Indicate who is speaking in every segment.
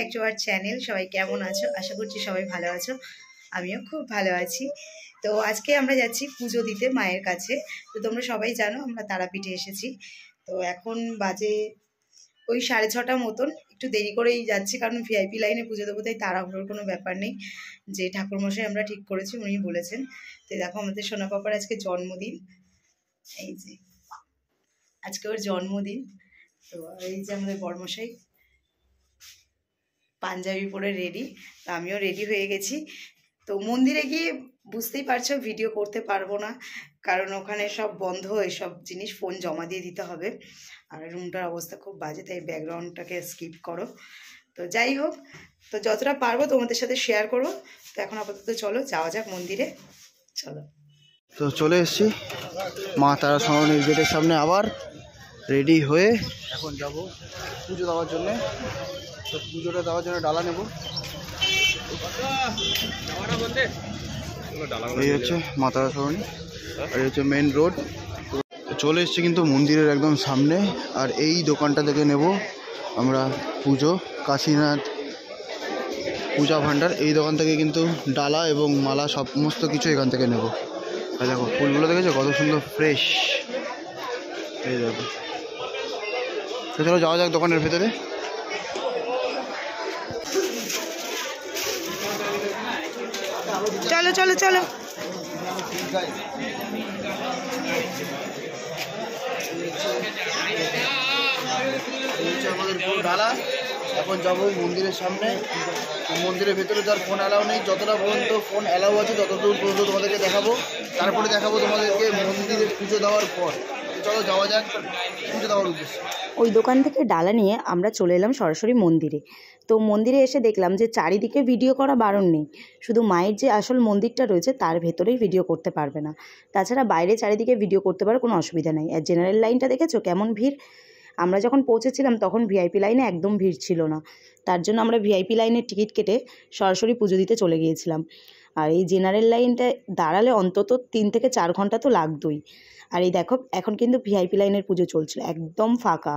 Speaker 1: Back to our channel. সবাই কেমন আছো? আশা করছি সবাই ভালো আছো, আমিও খুব ভালো আছি। তো আজকে আমরা যাচ্ছি পুজো দিতে মায়ের কাছে। তো তোমরা সবাই জানো আমরা তারাপীঠে এসেছি। তো এখন বাজে ওই 6:30 মতন, একটু দেরি করেই যাচ্ছি কারণ ভিআইপি লাইনে পুজো দেবো, তাই তাড়াহুড়োর কোনো ব্যাপার নেই। যে ঠাকুরমশাই আমরা ঠিক করেছি উনি বলেছেন। তো দেখো আমাদের সোনা পাপার আজকে জন্মদিন, এই যে আজকে ওর জন্মদিন। তো এই যে আমাদের বড়মশাই পাঞ্জাবি পরে রেডি, তো আমিও রেডি হয়ে গেছি। তো মন্দিরে গিয়ে বুঝতেই পারছো ভিডিও করতে পারবো না, কারণ ওখানে সব বন্ধ, এসব জিনিস ফোন জমা দিয়ে দিতে হবে। আর রুমটার অবস্থা খুব বাজে, তাই ব্যাকগ্রাউন্ডটাকে স্কিপ করো। তো যাই হোক, তো যতটা পারবো তোমাদের সাথে শেয়ার করবো। তো এখন আপাতত চলো যাওয়া যাক মন্দিরে, চলো।
Speaker 2: তো চলে এসেছি মা তারা সরণীর গেটের সামনে, আবার রেডি হয়ে এখন যাব পুজো দেওয়ার জন্যে। তো পুজোটা দেওয়ার জন্য ডালা নেব। এই হচ্ছে মা তারা সরণী, আর এই হচ্ছে মেন রোড। চলে এসেছি কিন্তু মন্দিরের একদম সামনে, আর এই দোকানটা থেকে নেব আমরা পুজো, কাশীনাথ পূজা ভাণ্ডার। এই দোকান থেকে কিন্তু ডালা এবং মালা সমস্ত কিছু এখান থেকে নেব। আর দেখো ফুলগুলো দেখেছো কত সুন্দর ফ্রেশ, এই দেখো। তো চলো যাওয়া যাক দোকানের ভেতরে।
Speaker 1: চলো চলো চলো।
Speaker 2: আমাদের পুরো ডালা। এখন যাবো মন্দিরের সামনে। মন্দিরের ভেতরে তার ফোন অ্যালাউ নেই, যতটা পর্যন্ত ফোন অ্যালাউ আছে ততদূর পর্যন্ত তোমাদেরকে দেখাবো। তারপরে দেখাবো তোমাদেরকে মন্দিরে পুজো দেওয়ার পর। চলো যাওয়া যাক পুজো দেওয়ার উদ্দেশ্যে।
Speaker 1: ওই দোকান থেকে ডালা নিয়ে আমরা চলে এলাম সরাসরি মন্দিরে। তো মন্দিরে এসে দেখলাম যে চারিদিকে ভিডিও করা বারণ নেই, শুধু মায়ের যে আসল মন্দিরটা রয়েছে তার ভেতরেই ভিডিও করতে পারবে না, তাছাড়া বাইরে চারিদিকে ভিডিও করতে পারো, কোনো অসুবিধা নেই। আর জেনারেল লাইনটা দেখেছো কেমন ভিড়। আমরা যখন পৌঁছেছিলাম তখন ভিআইপি লাইনে একদম ভিড় ছিল না, তার জন্য আমরা ভিআইপি লাইনের টিকিট কেটে সরাসরি পুজো দিতে চলে গিয়েছিলাম। আর এই জেনারেল লাইনটা দাঁড়ালে অন্তত 3 থেকে 4 ঘন্টা তো লাগতোই। আর এই দেখো এখন কিন্তু ভিআইপি লাইনের পুজো চলছিল, একদম ফাঁকা।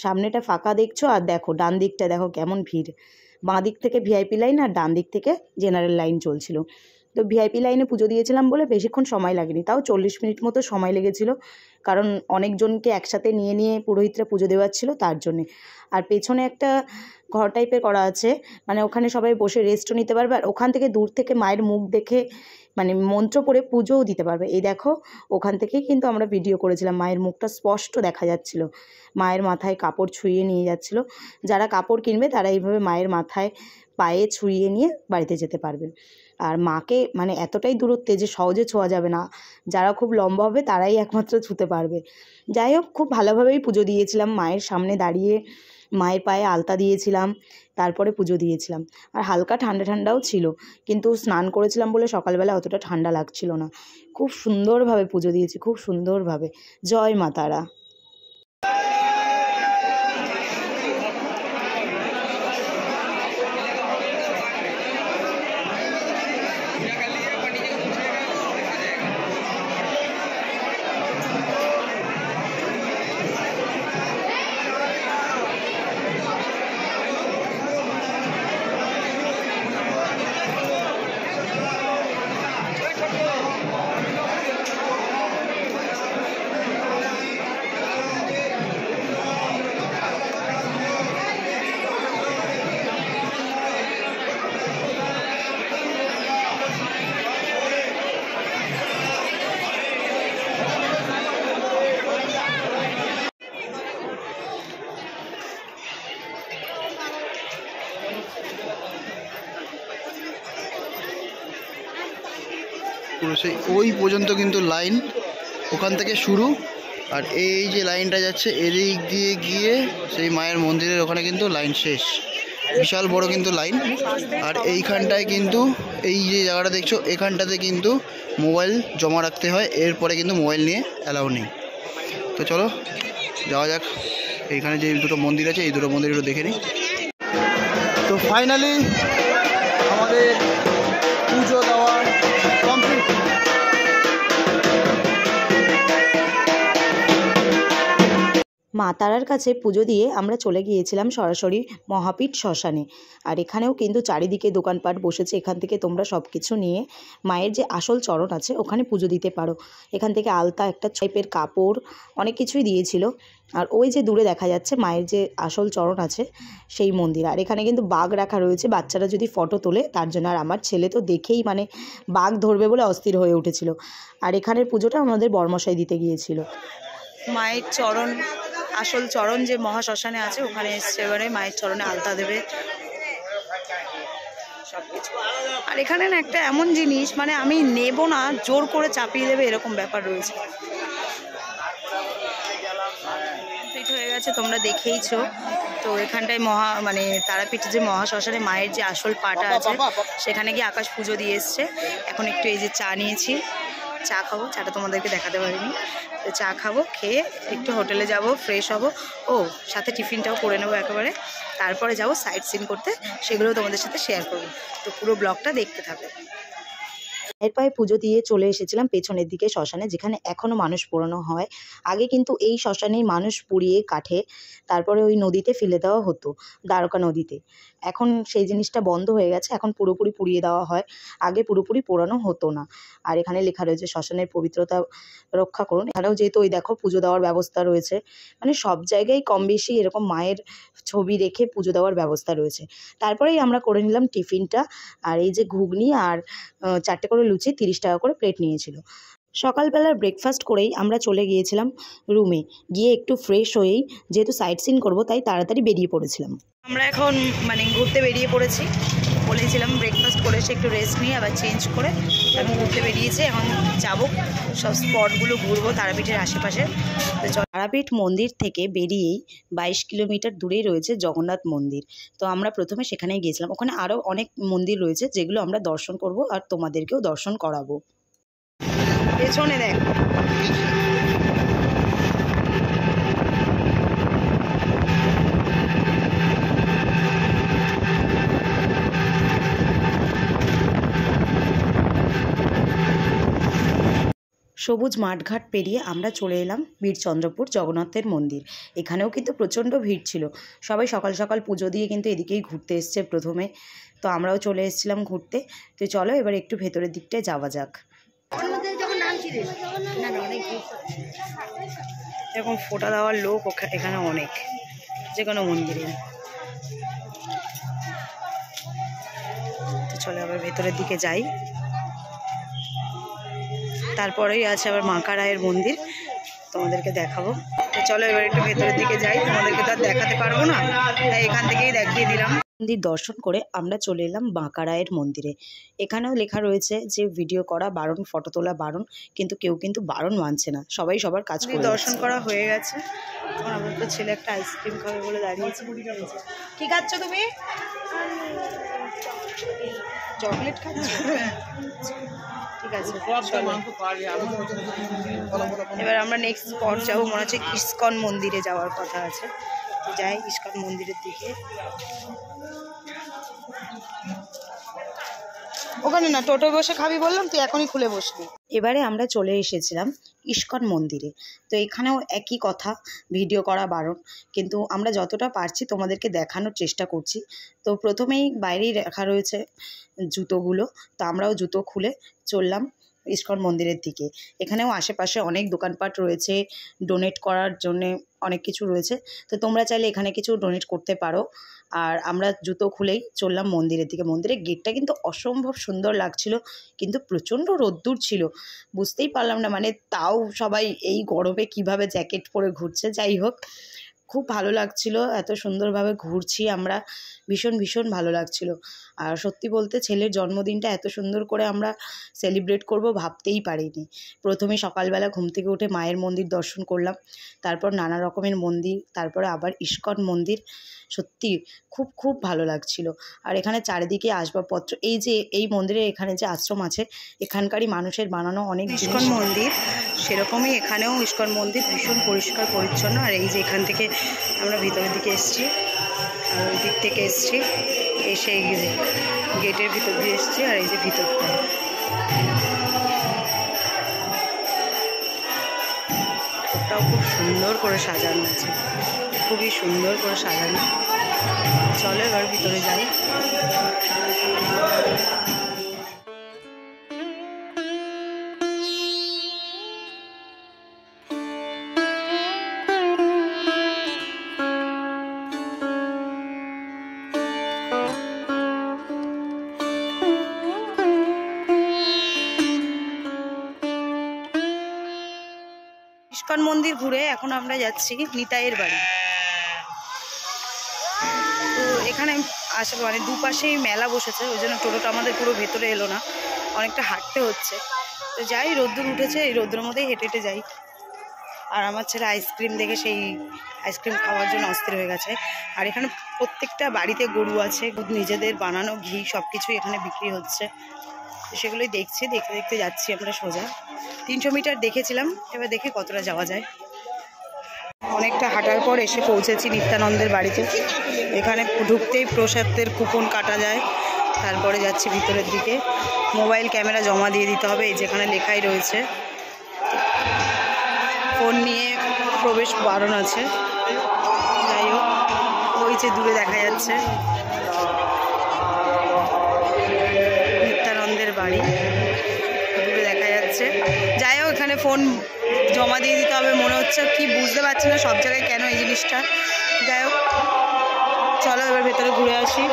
Speaker 1: সামনেটা ফাঁকা দেখছো, আর দেখো ডান দিকটা দেখো কেমন ভিড়। বাঁ দিক থেকে ভিআইপি লাইন আর ডান দিক থেকে জেনারেল লাইন চলছিল। তো ভিআইপি লাইনে পুজো দিয়েছিলাম বলে বেশিক্ষণ সময় লাগেনি, তাও 40 মিনিট মতো সময় লেগেছিল, কারণ অনেকজনকে একসাথে নিয়ে নিয়ে পুরোহিতরা পুজো দেওয়াচ্ছিল তার জন্যে। আর পেছনে একটা ঘর টাইপের করা আছে, মানে ওখানে সবাই বসে রেস্টও নিতে পারবে, আর ওখান থেকে দূর থেকে মায়ের মুখ দেখে মানে মন্ত্র পড়ে পুজোও দিতে পারবে। এই দেখো ওখান থেকেই কিন্তু আমরা ভিডিও করেছিলাম, মায়ের মুখটা স্পষ্ট দেখা যাচ্ছিল। মায়ের মাথায় কাপড় ছুঁয়ে নিয়ে যাচ্ছিল, যারা কাপড় কিনবে তারা এইভাবে মায়ের মাথায় পায়ে ছুঁয়ে নিয়ে বাড়িতে যেতে পারবে। আর মাকে মানে এতটাই দূরত্বে যে সহজে ছোঁয়া যাবে না, যারা খুব লম্বা হবে তারাই একমাত্র ছুঁতে পারবে। যাই হোক, খুব ভালোভাবেই পুজো দিয়েছিলাম, মায়ের সামনে দাঁড়িয়ে মায়ের পায়ে আলতা দিয়েছিলাম, তারপরে পুজো দিয়েছিলাম। আর হালকা ঠান্ডা ঠান্ডাও ছিল, কিন্তু স্নান করেছিলাম বলে সকালবেলা অতটা ঠান্ডা লাগছিল না। খুব সুন্দরভাবে পুজো দিয়েছি, খুব সুন্দরভাবে। জয় মা তারা।
Speaker 2: পুরো সেই ওই পর্যন্ত কিন্তু লাইন, ওখান থেকে শুরু। আর এই যে লাইনটা যাচ্ছে এদিক দিয়ে গিয়ে সেই মায়ের মন্দিরের ওখানে কিন্তু লাইন শেষ, বিশাল বড় কিন্তু লাইন। আর এইখানটায় কিন্তু এই যে জায়গাটা দেখছো এখানটাতে কিন্তু মোবাইল জমা রাখতে হয়, এরপরে কিন্তু মোবাইল নিয়ে অ্যালাউ নেই। তো চলো যাওয়া যাক, এইখানে যে দুটো মন্দির আছে এই দুটো মন্দির একটু দেখে নিই। তো ফাইনালি আমাদের পুজো দেওয়া কমপ্লিট।
Speaker 1: মা তারার কাছে পুজো দিয়ে আমরা চলে গিয়েছিলাম সরাসরি মহাপীঠ শ্মশানে। আর এখানেও কিন্তু চারিদিকে দোকানপাট বসেছে, এখান থেকে তোমরা সব কিছু নিয়ে মায়ের যে আসল চরণ আছে ওখানে পুজো দিতে পারো। এখান থেকে আলতা, একটা টাইপের কাপড়, অনেক কিছুই দিয়েছিল। আর ওই যে দূরে দেখা যাচ্ছে মায়ের যে আসল চরণ আছে সেই মন্দির। আর এখানে কিন্তু বাঘ রাখা রয়েছে, বাচ্চারা যদি ফটো তোলে তার জন্য। আর আমার ছেলে তো দেখেই মানে বাঘ ধরবে বলে অস্থির হয়ে উঠেছিল। আর এখানের পুজোটা আমাদের বড়মশাই দিতে গিয়েছিল। মায়ের চরণ, আসল চরণ যে মহাশ্মশানে আছে ওখানে এসছে, এবারে মায়ের চরণে আলতা দেবে সব কিছু। আর এখানে না একটা এমন জিনিস, মানে আমি নেব না, জোর করে চাপিয়ে দেবে এরকম ব্যাপার রয়েছে। কমপ্লিট হয়ে গেছে, তোমরা দেখেইছো। তো এখানটায় মানে তারাপীঠে যে মহাশ্মশানে মায়ের যে আসল পাটা আছে সেখানে গিয়ে আকাশ পুজো দিয়ে এসছে। এখন একটু এই যে চা নিয়েছি, চা খাবো, চাটা তোমাদেরকে দেখাতে পারিনি। তো চা খাবো, খেয়ে একটু হোটেলে যাব, ফ্রেশ হব, ও সাথে টিফিনটাও করে নেবো একেবারে। তারপরে যাব সাইট সিন করতে, সেগুলোও তোমাদের সাথে শেয়ার করবো। তো পুরো ব্লগটা দেখতে থাকো। এর পায়ে পুজো দিয়ে চলে এসেছিলাম পেছনের দিকে শ্মশানে, যেখানে এখনও মানুষ পোড়ানো হয়। আগে কিন্তু এই শ্মশানেই মানুষ পুড়িয়ে কাঠে তারপরে ওই নদীতে ফেলে দেওয়া হতো, দ্বারকা নদীতে। এখন সেই জিনিসটা বন্ধ হয়ে গেছে, এখন পুরোপুরি পুড়িয়ে দেওয়া হয়, আগে পুরোপুরি পোড়ানো হতো না। আর এখানে লেখা রয়েছে শ্মশানের পবিত্রতা রক্ষা করুন। এখানেও যেহেতু ওই দেখো পুজো দেওয়ার ব্যবস্থা রয়েছে, মানে সব জায়গায় কম বেশি এরকম মায়ের ছবি রেখে পুজো দেওয়ার ব্যবস্থা রয়েছে। তারপরেই আমরা করে নিলাম টিফিনটা। আর এই যে ঘুগনি আর 4টে করে লুচি, 30 টাকা করে প্লেট নিয়েছিল। সকালবেলার ব্রেকফাস্ট করেই আমরা চলে গিয়েছিলাম রুমে, গিয়ে একটু ফ্রেশ হয়েই, যেহেতু সাইট সিন করবো তাই তাড়াতাড়ি বেরিয়ে পড়েছিলাম। আমরা এখন মানে ঘুরতে বেরিয়ে পড়েছি। বলেছিলাম ব্রেকফাস্ট করে এসে একটু রেস্ট নিয়ে আবার চেঞ্জ করে এখন ঘুরতে বেরিয়েছে। এখন যাবো সব স্পটগুলো ঘুরবো তারাপীঠের আশেপাশে। তো তারাপীঠ মন্দির থেকে বেরিয়েই 22 কিলোমিটার দূরেই রয়েছে জগন্নাথ মন্দির। তো আমরা প্রথমে সেখানেই গিয়েছিলাম। ওখানে আরও অনেক মন্দির রয়েছে যেগুলো আমরা দর্শন করব আর তোমাদেরকেও দর্শন করাবো। পেছনে দেখ, সবুজ মাঠঘাট পেরিয়ে আমরা চলে এলাম বীরচন্দ্রপুর জগন্নাথের মন্দির। এখানেও কিন্তু প্রচণ্ড ভিড় ছিল, সবাই সকাল সকাল পুজো দিয়ে কিন্তু এদিকেই ঘুরতে এসছে প্রথমে। তো আমরাও চলে এসেছিলাম ঘুরতে। তো চলো এবার একটু ভেতরের দিকটায় যাওয়া যাক। এরকম ফোঁটা দেওয়ার লোক এখানে অনেক, যে কোনো মন্দিরে। তো চলো আবার ভেতরের দিকে যাই। তারপরেই আছে আবার মা কারায়ের মন্দির, তোমাদেরকে দেখাবো। তো চলো এবার একটু ভেতরের দিকে যাই, তোমাদেরকে তো আর দেখাতে পারবো না, তাই এখান থেকেই দেখিয়ে দিলাম। মন্দির দর্শন করে আমরা চলে এলাম মা কারায়ের মন্দিরে। এখানেও লেখা রয়েছে যে ভিডিও করা বারণ, ফটো তোলা বারণ, কিন্তু কেউ কিন্তু বারণ মানছে না, সবাই সবার কাজ করে। দর্শন করা হয়ে গেছে। আমার তো ছেলে একটা আইসক্রিম খাবে বলে দাঁড়িয়েছে। কি খাচ্ছ তুমি? চকলেট খাচ্ছ? ঠিক আছে, এবার আমরা নেক্সট স্পট যাবো, মনে হচ্ছে ইস্কন মন্দিরে যাওয়ার কথা আছে। যাই ইস্কন মন্দিরের দিকে। ওখানে না, টোটো বসে খাবি বললাম, তুই এখনই খুলে বসবি। এবারে আমরা চলে এসেছিলাম ইস্কন মন্দিরে। তো এখানেও একই কথা, ভিডিও করা বারণ, কিন্তু আমরা যতটা পারছি তোমাদেরকে দেখানোর চেষ্টা করছি। তো প্রথমেই বাইরেই রাখা রয়েছে জুতোগুলো, তো আমরাও জুতো খুলে চললাম ইস্কন মন্দিরের দিকে। এখানেও আশেপাশে অনেক দোকানপাট রয়েছে, ডোনেট করার জন্যে অনেক কিছু রয়েছে। তো তোমরা চাইলে এখানে কিছু ডোনেট করতে পারো। আর আমরা জুতো খুলেই চললাম মন্দিরের দিকে। মন্দিরের গেটটা কিন্তু অসম্ভব সুন্দর লাগছিল, কিন্তু প্রচণ্ড রোদ্দুর ছিল, বুঝতেই পারলাম না মানে তাও সবাই এই গরমে কিভাবে জ্যাকেট পরে ঘুরছে। যাই হোক, খুব ভালো লাগছিল, এত সুন্দরভাবে ঘুরছি আমরা, ভীষণ ভীষণ ভালো লাগছিল। আর সত্যি বলতে ছেলের জন্মদিনটা এত সুন্দর করে আমরা সেলিব্রেট করব ভাবতেই পারিনি। প্রথমে সকালবেলা ঘুম থেকে উঠে মায়ের মন্দির দর্শন করলাম, তারপর নানা রকমের মন্দির, তারপরে আবার ইস্কন মন্দির। সত্যি খুব খুব ভালো লাগছিল। আর এখানে চারিদিকে আসবাবপত্র, এই যে এই মন্দিরের এখানে যে আশ্রম আছে এখানকারই মানুষের বানানো অনেক ইস্কন মন্দির, সেরকমই এখানেও ইস্কন মন্দির ভীষণ পরিষ্কার পরিচ্ছন্ন। আর এই যে এখান থেকে আমরা ভিতরের দিকে এসেছি, আর ওই দিক থেকে এসেছি, এসে এই গেটের ভিতর দিয়ে এসেছি। আর এই যে ভিতরটা খুব খুব সুন্দর করে সাজানো আছে, খুবই সুন্দর করে সাজানো। চলো এবার ভিতরে যাই। ইস্কন মন্দির ঘুরে এখন আমরা যাচ্ছি নিতাইয়ের বাড়ি। তো এখানে মানে দুপাশেই মেলা বসেছে, ওই জন্য টোটোটা আমাদের পুরো ভেতরে এলো না, অনেকটা হাঁটতে হচ্ছে। তো যাই, রোদ্দুর উঠেছে, এই রোদ্দুরের মধ্যেই হেঁটে হেঁটে যাই। আর আমার ছেলে আইসক্রিম দেখে সেই আইসক্রিম খাওয়ার জন্য অস্থির হয়ে গেছে। আর এখানে প্রত্যেকটা বাড়িতে গরু আছে, নিজেদের বানানো ঘি সব কিছুই এখানে বিক্রি হচ্ছে। তো সেগুলোই দেখছি, দেখতে দেখতে যাচ্ছি আমরা সোজা। 300 মিটার দেখেছিলাম, এবার দেখি কতটা যাওয়া যায়। অনেকটা হাঁটার পর এসে পৌঁছেছি নিত্যানন্দের বাড়িতে। এখানে ঢুকতেই প্রসাদের কুপন কাটা যায়। তারপরে যাচ্ছি ভিতরের দিকে, মোবাইল ক্যামেরা জমা দিয়ে দিতে হবে, এই যেখানে লেখাই রয়েছে। ফোন নিয়ে প্রবেশ বারণ আছে। যাই হোক, ওই যে দূরে দেখা যাচ্ছে নিত্যানন্দের বাড়ি, দূরে দেখা যাচ্ছে। যাই হোক, এখানে ফোন জমা দিয়ে দিতে হবে মনে হচ্ছে, কি বুঝতে পারছি না সব জায়গায় কেন এই জিনিসটা। যাই হোক, চলো এবার ভেতরে ঘুরে আসি।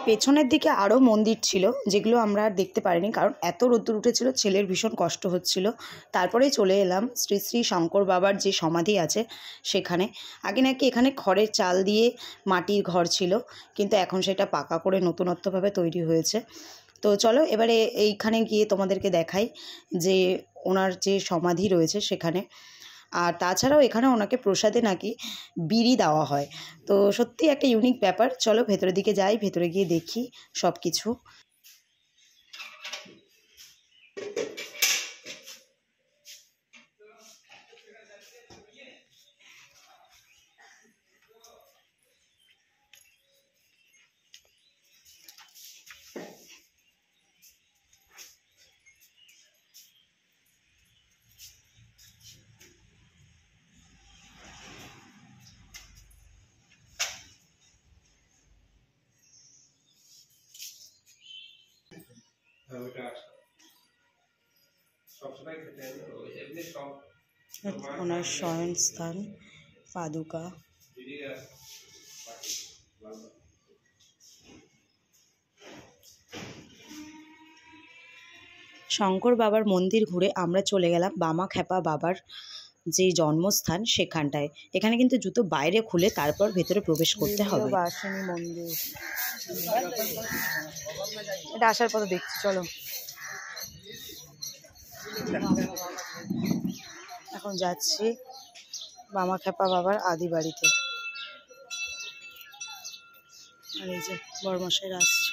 Speaker 1: পেছনের দিকে আরও মন্দির ছিল, যেগুলো আমরা আর দেখতে পারিনি, কারণ এত রোদ্দুর উঠেছিল, ছেলের ভীষণ কষ্ট হচ্ছিল। তারপরেই চলে এলাম শ্রী শ্রী শঙ্কর বাবার যে সমাধি আছে সেখানে। আগে নাকি এখানে খড়ের চাল দিয়ে মাটির ঘর ছিল, কিন্তু এখন সেটা পাকা করে নতুনত্বভাবে তৈরি হয়েছে। তো চলো এবারে এইখানে গিয়ে তোমাদেরকে দেখাই যে ওনার যে সমাধি রয়েছে সেখানে। আর তাছাড়াও এখানে ওনাকে প্রসাদে নাকি বিড়ি দেওয়া হয়। তো সত্যি একটা ইউনিক ব্যাপার। চলো ভেতরের দিকে যাই, ভেতরে গিয়ে দেখি সব কিছু। ওনার শয়ন স্থান, পাদুকা। শঙ্কর বাবার মন্দির ঘুরে আমরা চলে গেলাম বামাখ্যাপা বাবার যে জন্মস্থান সেখানটায়। এখানে কিন্তু জুতো বাইরে খুলে তারপর ভেতরে প্রবেশ করতে হবে। বাসনী মন্দির, এটা আসার পথে দেখছি। চলো এখন যাচ্ছি বামাখ্যাপা বাবার আদি বাড়িতে। আর এই যে বড়মশাইরা আসছে।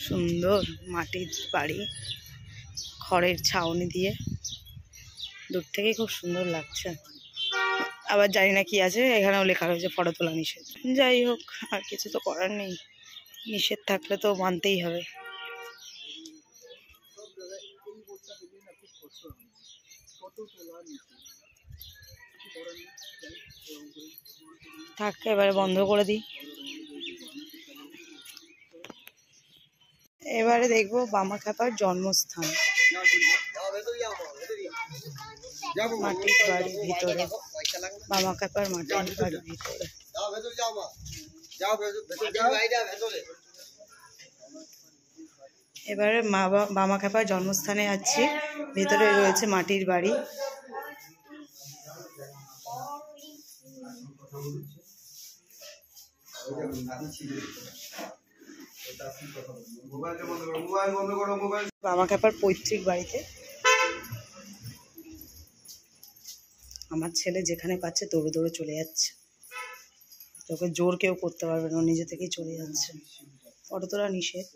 Speaker 1: সুন্দর মাটির বাড়ি, খড়ের ছাউনি দিয়ে, দূর থেকেই খুব সুন্দর লাগছে। আবার জানি না কি আছে, এখানেও লেখা রয়েছে ফটো তোলা নিষেধ। যাই হোক, আর কিছু তো করার নেই, নিষেধ থাকলে তো মানতেই হবে। থাক, এবারে বন্ধ করে দিই। এবারে দেখবো বামাখ্যাপার জন্মস্থান, মাটির বাড়ির ভিতরে, বামাখ্যাপার মাটির বাড়ির ভিতরে। এবারে বামাখ্যাপার জন্মস্থানে যাচ্ছি, ভিতরে রয়েছে মাটির বাড়ি। বামাখ্যাপার পৈতৃক বাড়িতে আমার ছেলে যেখানে পাচ্ছে দৌড়ে দৌড়ে চলে যাচ্ছে, তোকে জোর কেউ করতে পারবে না, নিজে থেকেই চলে যাচ্ছে। ফটো তোলা নিষেধ।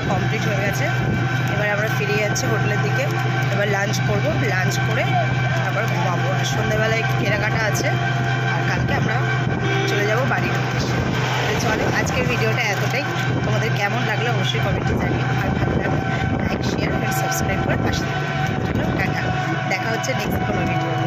Speaker 1: কমপ্লিট হয়ে গেছে, এবার আমরা ফিরে যাচ্ছি হোটেলের দিকে। এবার লাঞ্চ করব, লাঞ্চ করে তারপর ঘুমাবো। আর সন্ধ্যেবেলায় একটু কেনাকাটা আছে, আর কালকে আমরা চলে যাব বাড়ির উদ্দেশ্যে। চলো আজকের ভিডিওটা এতটাই। তোমাদের কেমন লাগলো অবশ্যই কমেন্টে জানিও। আর ভালো লাগলে লাইক, শেয়ার আর সাবস্ক্রাইব করে পাশে থাকো। চলো টাটা, দেখা হচ্ছে নেক্সট কোনো ভিডিও।